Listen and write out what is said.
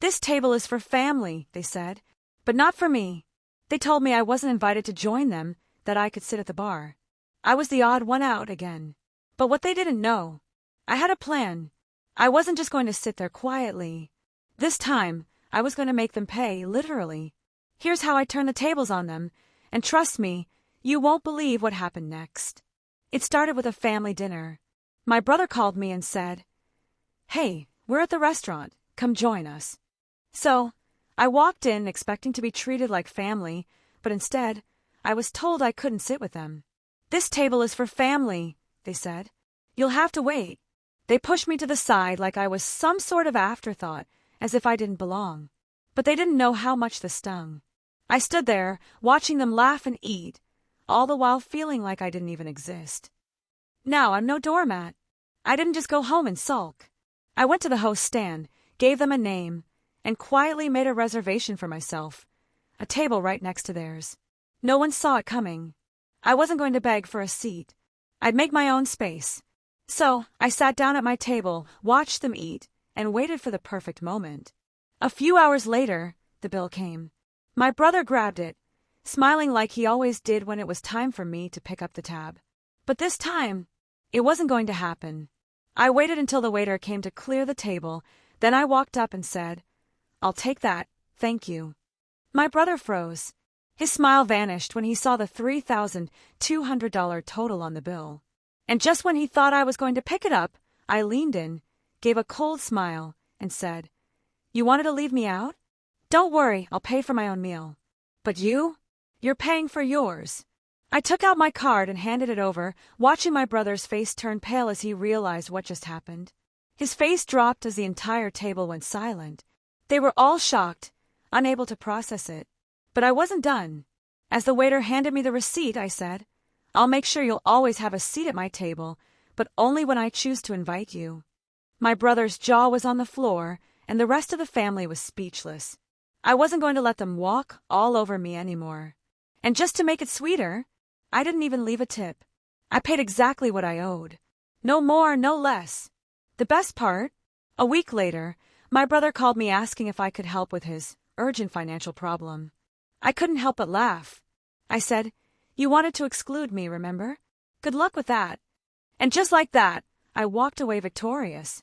"This table is for family," they said, "but not for me." They told me I wasn't invited to join them, that I could sit at the bar. I was the odd one out again. But what they didn't know, I had a plan. I wasn't just going to sit there quietly. This time, I was going to make them pay, literally. Here's how I turned the tables on them, and trust me, you won't believe what happened next. It started with a family dinner. My brother called me and said, "Hey, we're at the restaurant. Come join us." So, I walked in expecting to be treated like family, but instead, I was told I couldn't sit with them. "This table is for family," they said. "You'll have to wait." They pushed me to the side like I was some sort of afterthought, as if I didn't belong. But they didn't know how much this stung. I stood there, watching them laugh and eat, all the while feeling like I didn't even exist. Now, I'm no doormat. I didn't just go home and sulk. I went to the host's stand, gave them a name, and quietly made a reservation for myself, a table right next to theirs. No one saw it coming. I wasn't going to beg for a seat. I'd make my own space. So, I sat down at my table, watched them eat, and waited for the perfect moment. A few hours later, the bill came. My brother grabbed it, smiling like he always did when it was time for me to pick up the tab. But this time, it wasn't going to happen. I waited until the waiter came to clear the table, then I walked up and said, "I'll take that, thank you." My brother froze. His smile vanished when he saw the $3,200 total on the bill. And just when he thought I was going to pick it up, I leaned in, gave a cold smile, and said, "You wanted to leave me out? Don't worry, I'll pay for my own meal. But you? You're paying for yours." I took out my card and handed it over, watching my brother's face turn pale as he realized what just happened. His face dropped as the entire table went silent. They were all shocked, unable to process it. But I wasn't done. As the waiter handed me the receipt, I said, "I'll make sure you'll always have a seat at my table, but only when I choose to invite you." My brother's jaw was on the floor, and the rest of the family was speechless. I wasn't going to let them walk all over me anymore. And just to make it sweeter, I didn't even leave a tip. I paid exactly what I owed. No more, no less. The best part? A week later, my brother called me asking if I could help with his urgent financial problem. I couldn't help but laugh. I said, "You wanted to exclude me, remember? Good luck with that." And just like that, I walked away victorious.